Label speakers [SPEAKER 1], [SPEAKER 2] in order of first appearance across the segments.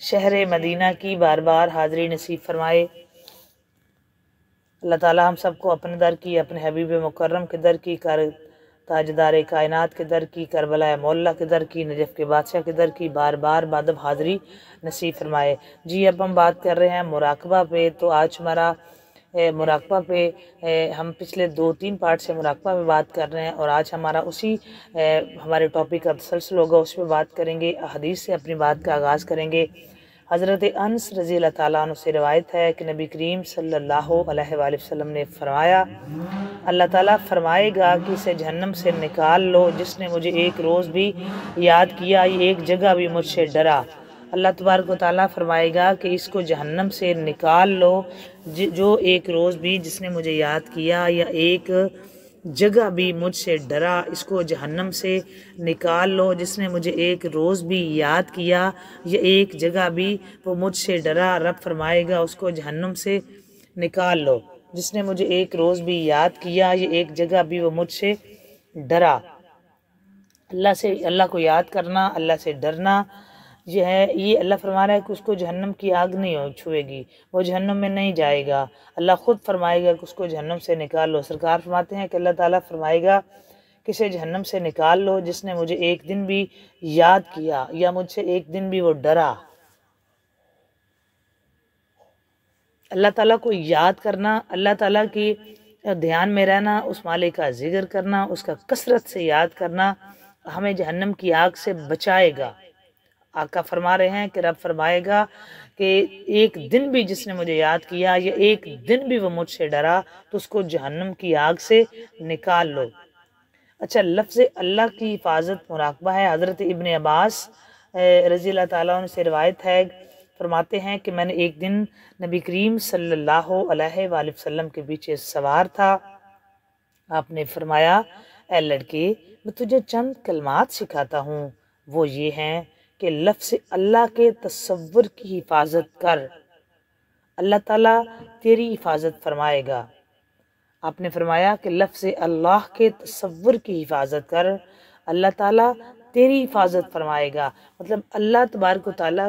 [SPEAKER 1] شہر مدینہ کی بار بار حاضری نصیب فرمائے۔ اللہ تعالیٰ ہم سب کو اپنے در کی، اپنے حبیب مکرم کے در کی، تاجدار کائنات کے در کی، کربلا مولا کے در کی، نجف کے بادشاہ کے در کی بار بار بادب حاضری نصیب فرمائے۔ جی اب ہم بات کر رہے ہیں مراقبہ پہ۔ تو آج ہمارا مراقبہ پہ ہم پچھلے 2-3 پارٹ سے مراقبہ پہ بات کر رہے ہیں، اور آج ہمارا اسی ہمارے ٹاپک کا تسلسل ہوگا، اس پہ بات کریں گے، حدیث سے اپنی بات کا آغاز کریں گے۔ حضرت انس رضی اللہ تعالیٰ عنہ سے روایت ہے کہ نبی کریم صلی اللہ علیہ وآلہ وسلم نے فرمایا، اللہ تعالیٰ فرمائے گا کہ اسے جہنم سے نکال لو جس نے مجھے ایک روز بھی یاد کیا، یہ ایک جگہ بھی مجھ سے ڈرا۔ اللہ تبارک و تعالیٰ فرمائے گا کہ اس کو جہنم سے نکال لو جو ایک روز بھی جس نے مجھے یاد کیا یا ایک جگہ بھی مجھ سے ڈرا، اس کو جہنم سے نکال لو جس نے مجھے ایک روز بھی یاد کیا یا ایک جگہ بھی وہ مجھ سے ڈرا۔ رب فرمائے گا اس کو جہنم سے نکال لو جس نے مجھے ایک روز بھی یاد کیا یا ایک جگہ بھی وہ مجھ سے ڈرا۔ اللہ کو یاد کرنا، اللہ سے ڈرنا، یہ اللہ فرما رہا ہے کہ اس کو جہنم کی آگ نہیں چھوئے گی، وہ جہنم میں نہیں جائے گا۔ اللہ خود فرمائے گا کہ اس کو جہنم سے نکال لو۔ سرکار فرماتے ہیں کہ اللہ تعالیٰ فرمائے گا کہ اسے جہنم سے نکال لو جس نے مجھے ایک دن بھی یاد کیا یا مجھ سے ایک دن بھی وہ ڈرا۔ اللہ تعالیٰ کو یاد کرنا، اللہ تعالیٰ کی دھیان میں رہنا، اس مالک کا ذکر کرنا، اس کا کثرت سے یاد کرنا ہمیں جہنم کی آگ سے بچائے گا۔ آقا فرما رہے ہیں کہ رب فرمائے گا کہ ایک دن بھی جس نے مجھے یاد کیا یا ایک دن بھی وہ مجھ سے ڈرا تو اس کو جہنم کی آگ سے نکال لو۔ اچھا، لفظ اللہ کی حفاظت مراقبہ ہے۔ حضرت ابن عباس رضی اللہ تعالیٰ عنہ سے روایت ہے، فرماتے ہیں کہ میں نے ایک دن نبی کریم صلی اللہ علیہ وآلہ وسلم کے پیچھے سوار تھا۔ آپ نے فرمایا، اے لڑکے، میں تجھے چند کلمات سکھاتا ہوں، وہ یہ ہیں کہ لفظ اللہ کے تصور کی حفاظت کر، اللہ تعالیٰ تیری حفاظت فرمائے گا۔ آپ نے فرمایا کہ لفظ اللہ کے تصور کی حفاظت کر، اللہ تعالیٰ تیری حفاظت فرمائے گا۔ مطلب اللہ تبارک و تعالیٰ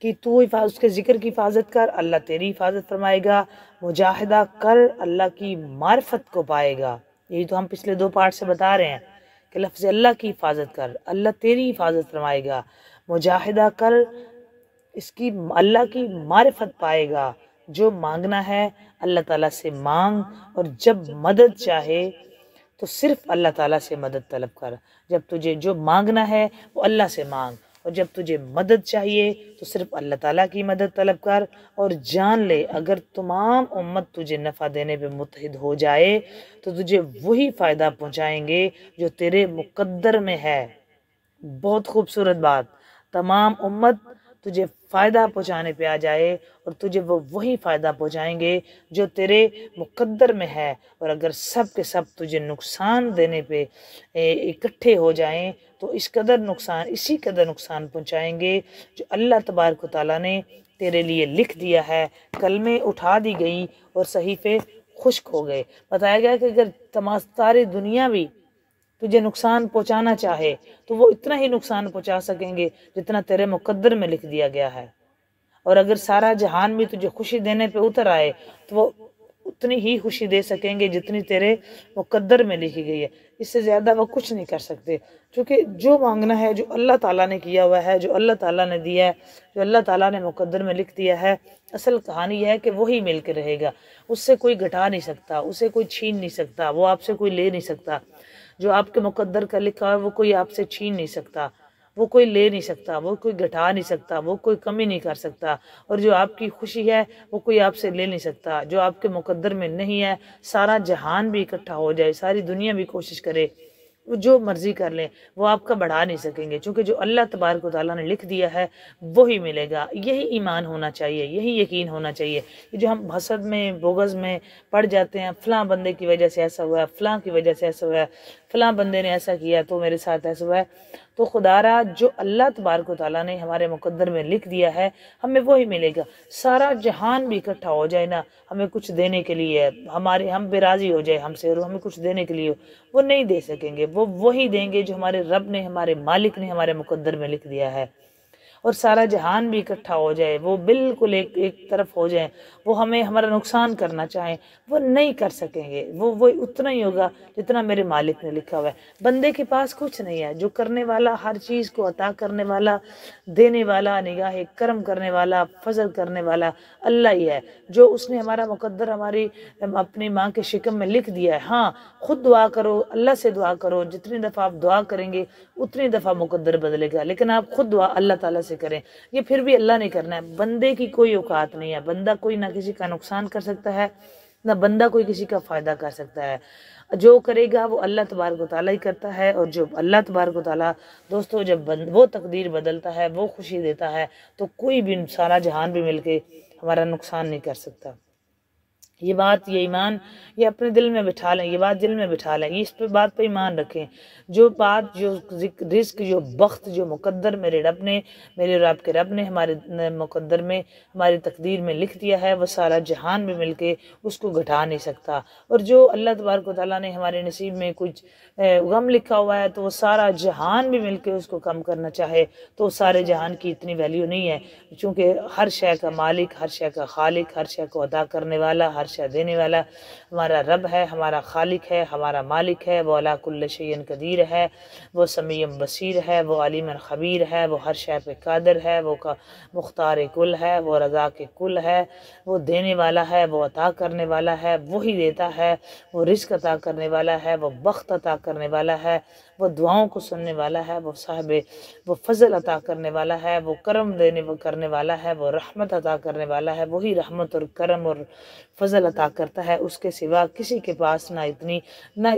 [SPEAKER 1] کی تو اس کے ذکر کی حفاظت کر، اللہ تیری حفاظت فرمائے گا۔ مجاہدہ کر، اللہ کی معرفت کو پائے گا۔ یہی تو ہم پچھلے 2 پارٹ سے بتا رہے ہیں کہ لفظ اللہ کی حفاظت کر، اللہ تیری حفاظت فرمائے گا۔ مجاہدہ کر، اس کی اللہ کی معرفت پائے گا۔ جو مانگنا ہے اللہ تعالیٰ سے مانگ، اور جب مدد چاہے تو صرف اللہ تعالیٰ سے مدد طلب کر۔ جب تجھے جو مانگنا ہے وہ اللہ سے مانگ، اور جب تجھے مدد چاہیے تو صرف اللہ تعالیٰ کی مدد طلب کر۔ اور جان لے اگر تمام امت تجھے نفع دینے پہ متحد ہو جائے تو تجھے وہی فائدہ پہنچائیں گے جو تیرے مقدر میں ہے۔ بہت خوبصورت بات، تمام امت تجھے فائدہ پہنچانے پہ آ جائے اور تجھے وہی فائدہ پہنچائیں گے جو تیرے مقدر میں ہے، اور اگر سب کے سب تجھے نقصان دینے پہ اکٹھے ہو جائیں تو اسی قدر نقصان پہنچائیں گے جو اللہ تبارک و تعالیٰ نے تیرے لیے لکھ دیا ہے۔ کلمے اٹھا دی گئی اور صحیفے خشک ہو گئے۔ بتایا گیا کہ اگر ساری دنیا بھی تجھے نقصان پہنچانا چاہے تو وہ اتنا ہی نقصان پہنچا سکیں گے جتنا تیرے مقدر میں لکھ دیا گیا ہے، اور اگر سارا جہان بھی تجھے خوشی دینے پہ اتر آئے تو وہ اتنی ہی خوشی دے سکیں گے جتنی تیرے مقدر میں لکھی گئی ہے۔ اس سے زیادہ وہ کچھ نہیں کر سکتے، کیونکہ جو مانگنا ہے جو اللہ تعالیٰ نے کیا ہوا ہے، جو اللہ تعالیٰ نے دیا ہے، جو اللہ تعالیٰ نے مقدر میں لکھ دیا ہے، اصل کہانی یہ ہے کہ وہی مل کے رہے گا۔ اس سے کوئی گھٹا نہیں سکتا، اسے کوئی چھین نہیں سکتا، وہ آپ سے کوئی لے نہیں سکتا۔ جو آپ کے مقدر کا لکھا ہے وہ کوئی آپ سے چھین نہیں سکتا، وہ کوئی لے نہیں سکتا، وہ کوئی گھٹا نہیں سکتا، وہ کوئی کمی نہیں کر سکتا۔ اور جو آپ کی خوشی ہے وہ کوئی آپ سے لے نہیں سکتا۔ جو آپ کے مقدر میں نہیں ہے، سارا جہان بھی اکٹھا ہو جائے، ساری دنیا بھی کوشش کرے، وہ جو مرضی کر لیں، وہ آپ کا بڑھا نہیں سکیں گے، چونکہ جو اللہ تبارک و تعالیٰ نے لکھ دیا ہے وہی ملے گا۔ یہی ایمان ہونا چاہیے، یہی یقین ہونا چاہیے۔ جو ہم حسد میں، بغض میں پڑ جاتے ہیں، فلاں بندے کی وجہ سے ایسا ہوا ہے، فلاں کی وجہ سے ایسا ہوا ہے، فلاں بندے نے ایسا کیا تو میرے ساتھ ایسا ہوا ہے، تو خدا را جو اللہ تبارک و تعالیٰ نے ہمارے مقدر میں لکھ دیا ہے ہمیں وہی ملے گا۔ سارا جہان بھی اکٹھا ہو جائے نا ہمیں کچھ دینے کے لیے، ہم بے راضی ہو جائے ہم سے اور ہمیں کچھ دینے کے لیے، وہ نہیں دے سکیں گے۔ وہ وہی دیں گے جو ہمارے رب نے، ہمارے مالک نے ہمارے مقدر میں لکھ دیا ہے۔ اور سارا جہان بھی اکٹھا ہو جائے، وہ بالکل ایک طرف ہو جائیں، وہ ہمیں ہمارا نقصان کرنا چاہیں، وہ نہیں کر سکیں گے۔ وہ اتنا ہی ہوگا جتنا میرے مالک نے لکھا ہوا ہے۔ بندے کے پاس کچھ نہیں ہے، جو کرنے والا، ہر چیز کو عطا کرنے والا، دینے والا، نگاہ کرم کرنے والا، فضل کرنے والا اللہ ہی ہے۔ جو اس نے ہمارا مقدر ہماری اپنی ماں کے شکم میں لکھ دیا ہے۔ ہاں، خود دعا کرو، اللہ سے دعا کرو، جتنی دفعہ آپ دعا کریں گے اتنی دفعہ مقدر بدلے گا، لیکن آپ خود دعا اللہ تعالیٰ سے کریں، یہ پھر بھی اللہ نے کرنا ہے۔ بندے کی کوئی اوقات نہیں ہے، بندہ کوئی نہ کسی کا نقصان کر سکتا ہے، نہ بندہ کوئی کسی کا فائدہ کر سکتا ہے۔ جو کرے گا وہ اللہ تبارک و تعالیٰ ہی کرتا ہے، اور جو اللہ تبارک و تعالیٰ دوستو جب وہ تقدیر بدلتا ہے، وہ خوشی دیتا ہے، تو کوئی بھی سارا جہان بھی مل کے ہمارا نقصان نہیں کر سکتا۔ یہ بات، یہ ایمان، یہ اپنے دل میں بٹھا لیں، یہ بات دل میں بٹھا لیں، یہ اس پہ بات پہ ایمان رکھیں۔ جو بات، جو رزق، جو بخت، جو مقدر میرے رب نے، میرے اور آپ کے رب نے ہمارے مقدر میں، ہماری تقدیر میں لکھ دیا ہے، وہ سارا جہان بھی مل کے اس کو گھٹا نہیں سکتا۔ اور جو اللہ تبارک و تعالیٰ نے ہمارے نصیب میں کچھ غم لکھا ہوا ہے، تو وہ سارا جہان بھی مل کے اس کو کم کرنا چاہے تو سارے جہان کی اتنی ویلیو نہیں ہے، چونکہ ہر شے کا مالک، ہر شے کا خالق، ہر شے کو عطا کرنے والا، ہر شے دینے والا ہمارا رب ہے، ہمارا خالق ہے، ہمارا مالک ہے، وہ علی کل شیء قدیر ہے، وہ سمیع بصیر ہے، وہ علیم خبیر ہے، وہ ہر شے پہ قادر ہے، وہ مختار کل ہے، وہ رضا کے کل ہے، وہ دینے والا ہے، وہ عطا کرنے والا ہے، وہی دیتا ہے، وہ رزق عطا کرنے والا ہے، وہ بخت عطا کرنے والا ہے، وہ دعاؤں کو سننے والا ہے، وہ فضل عطا کرنے والا ہے، وہ کرم کرنے والا ہے، وہ رحمت عطا کرنے والا ہے، وہی رحمت اور کرم اور فضل عطا کرتا ہے، اس کے سوا کسی کے پاس نہ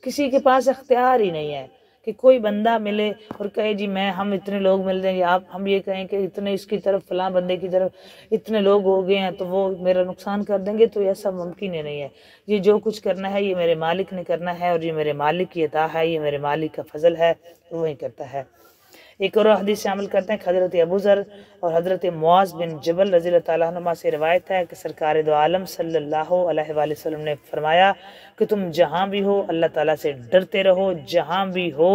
[SPEAKER 1] کسی کے پاس اختیار ہی نہیں ہے کہ کوئی بندہ ملے اور کہے جی ہم اتنے لوگ مل جائیں گے، ہم یہ کہیں کہ اتنے اس کی طرف، فلاں بندے کی طرف اتنے لوگ ہو گئے ہیں تو وہ میرا نقصان کر دیں گے، تو ایسا ممکن ہی نہیں ہے۔ یہ جو کچھ کرنا ہے یہ میرے مالک نے کرنا ہے، اور یہ میرے مالک کی عطا ہے، یہ میرے مالک کا فضل ہے، وہی کرتا ہے۔ ایک اور حدیث سے عمل کرتے ہیں۔ حضرت ابو ذر اور حضرت معاذ بن جبل رضی اللہ تعالیٰ عنہ سے روایت ہے کہ سرکار دو عالم صلی اللہ علیہ وآلہ وسلم نے فرمایا کہ تم جہاں بھی ہو اللہ تعالیٰ سے ڈرتے رہو، جہاں بھی ہو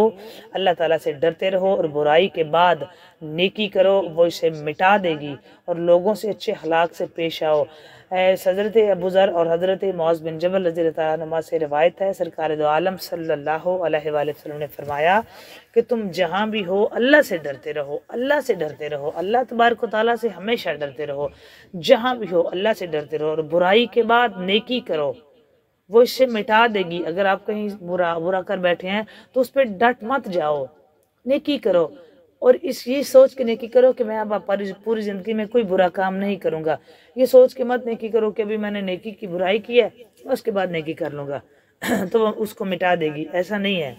[SPEAKER 1] اللہ تعالیٰ سے ڈرتے رہو، اور برائی کے بعد نیکی کرو، وہ اسے مٹا دے گی، اور لوگوں سے اچھے اخلاق سے پیش آؤ۔ حضرت ابو ذر اور حضرت معاذ بن جبل رضی اللہ تعالیٰ عنہ سے روایت ہے، سرکار دو عالم صلی اللہ علیہ وآلہ وسلم نے فرمایا کہ تم جہاں بھی ہو اللہ سے ڈرتے رہو، اللہ سے ڈرتے رہو، اللہ تبارک و تعالیٰ سے ہمیشہ ڈرتے رہو، جہاں بھی ہو اللہ سے ڈرتے رہو، اور برائی کے بعد نیکی کرو، وہ اس سے مٹا دے گی۔ اگر آپ کہیں برا کر بیٹھے ہیں تو اس پہ ڈٹ مت جاؤ، نیکی کرو، اور یہ سوچ کے نیکی کرو کہ میں اب پوری زندگی میں کوئی برا کام نہیں کروں گا۔ یہ سوچ کے مت نیکی کرو کہ ابھی میں نے نیکی کی، برائی کی ہے، اس کے بعد نیکی کر لوں گا تو وہ اس کو مٹا دے گی، ایسا نہیں ہے۔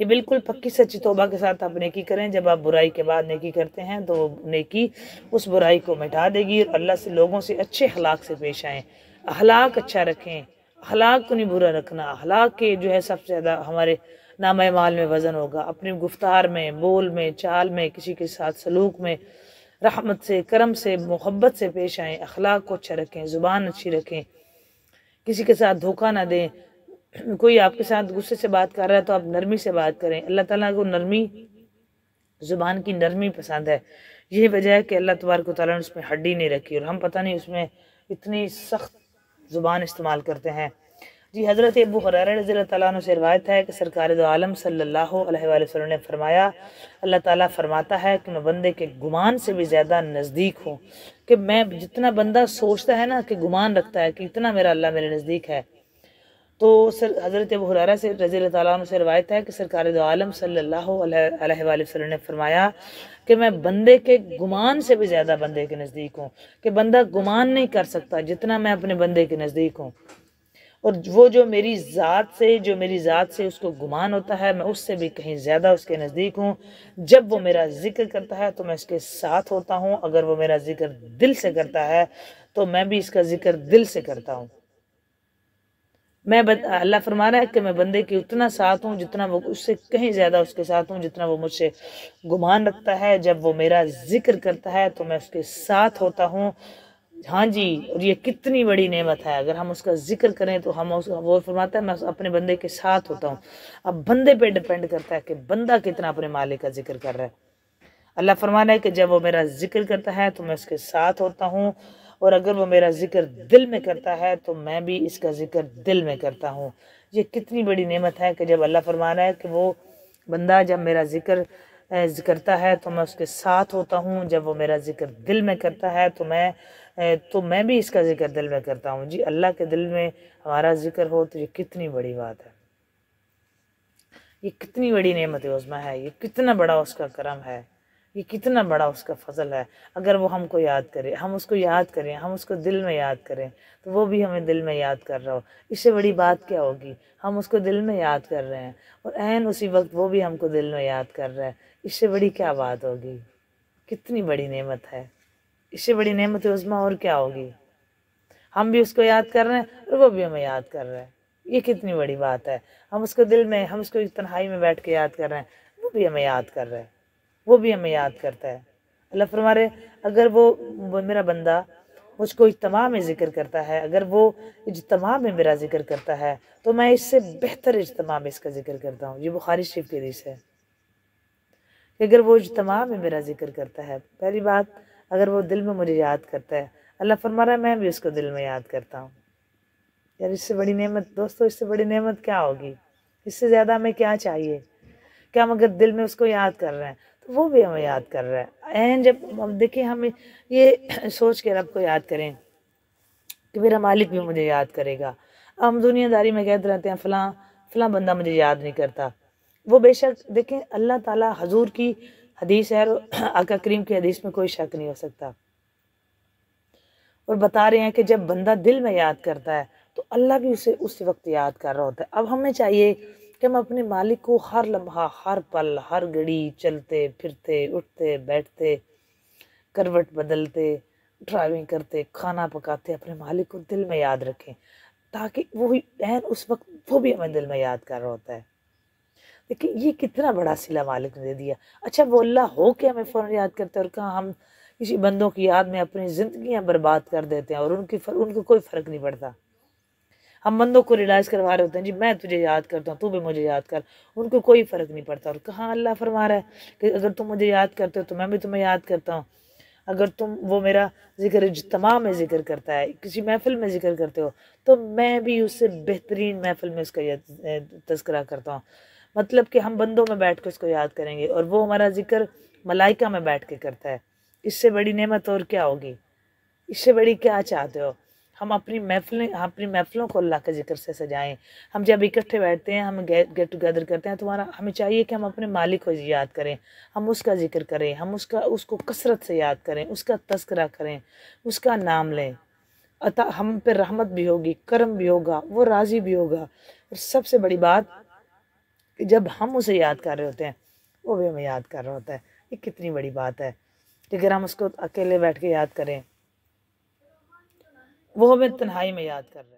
[SPEAKER 1] یہ بالکل پکی سچی توبہ کے ساتھ آپ نیکی کریں۔ جب آپ برائی کے بعد نیکی کرتے ہیں تو وہ نیکی اس برائی کو مٹا دے گی، اور اللہ سے، لوگوں سے اچھے اخلاق سے پیش آئیں، اخلاق اچھا رکھیں، اخلاق کو نہیں برا رکھنا۔ اخلاق کے جو ہے سب سے زیادہ ہمارے نامہ اعمال میں وزن ہوگا، اپنی گفتار میں، بول میں، چال میں، کسی کے ساتھ سلوک میں رحمت سے، کرم سے، محبت سے پیش آئیں، اخلاق کو اچھا رکھیں، زبان اچھی رکھیں، کسی کے ساتھ دھوکہ نہ دیں۔ کوئی آپ کے ساتھ غصے سے بات کر رہا ہے تو آپ نرمی سے بات کریں۔ اللہ تعالیٰ کو نرمی، زبان کی نرمی پسند ہے۔ یہ وجہ ہے کہ اللہ تبارک و تعالیٰ نے اس میں ہڈی نہیں رکھی، اور ہم پتہ نہیں اس میں اتنی سخت زبان استعمال کرتے ہیں۔ جی، حضرت ابو ہریرہ رضی اللہ تعالیٰ عنہ سے روایت ہے کہ سرکار دو عالم صلی اللہ علیہ وآلہ وسلم نے فرمایا، اللہ تعالیٰ فرماتا ہے کہ میں بندے کے گمان سے بھی زیادہ نزدیک ہوں، کہ میں جتنا بندہ سوچتا ہے نا، کہ گمان رکھتا ہے کہ اتنا میرا اللہ میرے نزدیک ہے، تو حضرت ابو ہریرہ سے رضی اللہ تعالیٰ عنہ سے روایت ہے کہ سرکار دو عالم صلی اللہ علیہ وآلہ وسلم نے فرمایا کہ میں بندے کے گمان سے بھی زیادہ بندے کے نزدیک ہوں، کہ بندہ گمان نہیں کر سکتا جتنا میں اپنے بندے کے نزدیک ہوں، اور وہ جو میری ذات سے اس کو گمان ہوتا ہے، میں اس سے بھی کہیں زیادہ اس کے نزدیک ہوں۔ جب وہ میرا ذکر کرتا ہے تو میں اس کے ساتھ ہوتا ہوں، اگر وہ میرا ذکر دل سے کرتا ہے تو میں بھی اس کا ذکر دل سے کرتا ہوں۔ اللہ فرما رہا ہے کہ میں بندے کے اتنا ساتھ ہوں جتنا وہ اس سے کہیں زیادہ اس کے ساتھ ہوں، جتنا وہ مجھ سے گمان رکھتا ہے۔ جب وہ میرا ذکر کرتا ہے تو میں اس کے ساتھ ہوتا ہوں۔ ہاں جی، اور یہ کتنی بڑی نعمت ہے، اگر ہم اس کا ذکر کریں تو وہ فرماتا ہے میں اپنے بندے کے ساتھ ہوتا ہوں۔ اب بندے پہ ڈیپینڈ کرتا ہے کہ بندہ کتنا اپنے مالک کا ذکر کر رہا ہے۔ اللہ فرمانا ہے کہ جب وہ میرا ذکر کرتا ہے تو میں اس کے ساتھ ہوتا ہوں، اور اگر وہ میرا ذکر دل میں کرتا ہے تو میں بھی اس کا ذکر دل میں کرتا ہوں۔ یہ کتنی بڑی نعمت ہے کہ جب اللہ فرمانا ہے کہ وہ بندہ جب میرا ذکر کرتا ہے تو میں اس کے ساتھ ہوتا ہوں، جب وہ میرا ذکر دل میں کرتا ہے تو میں بھی اس کا ذکر دل میں کرتا ہوں۔ جی اللہ کے دل میں ہمارا ذکر ہو تو یہ کتنی بڑی بات ہے، یہ کتنی بڑی نعمت عظمیٰ ہے، یہ کتنا بڑا اس کا کرم ہے، یہ کتنا بڑا اس کا فضل ہے۔ اگر وہ ہم کو یاد کرے، ہم اس کو یاد کریں، ہم اس کو دل میں یاد کریں تو وہ بھی ہمیں دل میں یاد کر رہا ہو، اس سے بڑی بات کیا ہوگی؟ ہم اس کو دل میں یاد کر رہے ہیں اور عین اسی وقت وہ بھی ہم کو دل میں یاد کر رہا ہے، اس سے بڑی کیا بات ہوگی؟ کتنی بڑی نعمت ہے، اس سے بڑی نعمت عظمیٰ اور کیا ہوگی؟ ہم بھی اس کو یاد کر رہے ہیں اور وہ بھی ہمیں یاد کر رہا ہے، یہ کتنی بڑی بات ہے۔ ہم اس کو دل میں، ہم اس کو تنہائی میں بیٹھ کے یاد کر رہے ہیں، وہ بھی ہمیں یاد کر رہا ہے، وہ بھی ہمیں یاد کرتا ہے۔ اللہ فرما رہے اگر وہ میرا بندہ مجھ کو اجتماع میں ذکر کرتا ہے، اگر وہ اجتماع میں میرا ذکر کرتا ہے تو میں اس سے بہتر اجتماع میں اس کا ذکر کرتا ہوں۔ یہ بخاری شریف کی حدیث ہے کہ اگر وہ اجتماع میں میرا ذکر کرتا ہے، پہلی بات اگر وہ دل میں مجھے یاد کرتا ہے، اللہ فرما رہا ہے میں بھی اس کو دل میں یاد کرتا ہوں۔ یار اس سے بڑی نعمت دوستو، اس سے بڑی نعمت کیا ہوگی؟ اس سے زیادہ ہمیں کیا چاہیے کہ ہم اگر دل میں اس کو یاد کر رہے ہیں تو وہ بھی ہمیں یاد کر رہا ہے۔ جب ہم دیکھیں، ہم یہ سوچ کے رب کو یاد کریں کہ میرا مالک بھی مجھے یاد کرے گا۔ ہم دنیا داری میں کہتے رہتے ہیں فلاں بندہ مجھے یاد نہیں کرتا، وہ بے شک دیکھیں اللہ تعالیٰ حضور کی حدیث ہے، آقا کریم کی حدیث میں کوئی شک نہیں ہو سکتا، اور بتا رہے ہیں کہ جب بندہ دل میں یاد کرتا ہے تو اللہ بھی اسے اس وقت یاد کر رہا ہوتا ہے۔ اب ہمیں چاہیے کہ ہم اپنے مالک کو ہر لمحہ، ہر پل، ہر گھڑی، چلتے پھرتے، اٹھتے بیٹھتے، کروٹ بدلتے، ڈرائیونگ کرتے، کھانا پکاتے، اپنے مالک کو دل میں یاد رکھیں تاکہ وہ اس وقت وہ بھی ہمیں دل میں یاد کر رہا ہوتا ہے۔ لیکن یہ کتنا بڑا صلہ مالک نے دے دیا۔ اچھا وہ اللہ ہو کے ہمیں فوراً یاد کرتے ہیں، اور کہاں ہم کسی بندوں کی یاد میں اپنی زندگیاں برباد کر دیتے ہیں اور ان کو کوئی فرق نہیں پڑتا۔ ہم بندوں کو ریلائز کروا رہے ہوتے ہیں جی میں تجھے یاد کرتا ہوں، تو بھی مجھے یاد کر، ان کو کوئی فرق نہیں پڑتا۔ اور کہاں اللہ فرما رہا ہے کہ اگر تم مجھے یاد کرتے ہو تو میں بھی تمہیں یاد کرتا ہوں۔ اگر وہ میرا ذکر اجتماع میں ذکر کرتا ہے، کسی محفل میں ذکر کرتے ہو تو میں بھی اس سے بہترین محفل میں اس کا تذکرہ کرتا ہوں۔ مطلب کہ ہم بندوں میں بیٹھ کے اس کو یاد کریں گے اور وہ ہمارا ذکر ملائکہ میں بیٹھ کے کرتا ہے۔ اس سے بڑی نعمت اور کیا ہوگی؟ اس سے بڑی کیا چاہتے ہو؟ ہم اپنی محفلوں کو اللہ کے ذکر سے سجائیں۔ ہم جب اکٹھے بیٹھتے ہیں، ہم گیٹ ٹوگیدر کرتے ہیں تو ہمیں چاہیے کہ ہم اپنے مالک کو یاد کریں، ہم اس کا ذکر کریں، ہم اس کو کثرت سے یاد کریں، اس کا تذکرہ کریں، اس کا نام لیں۔ ہم پہ رحمت بھی ہوگی، کرم بھی ہوگا، وہ راضی بھی ہوگا، اور سب سے بڑی بات کہ جب ہم اسے یاد کر رہے ہوتے ہیں وہ بھی ہمیں یاد کر رہا ہوتا ہے۔ یہ کتنی بڑی بات ہے کہ اگر ہم اس کو اکیلے بیٹھ کے یاد کریں، وہ ہمیں تنہائی میں یاد کر رہے ہیں۔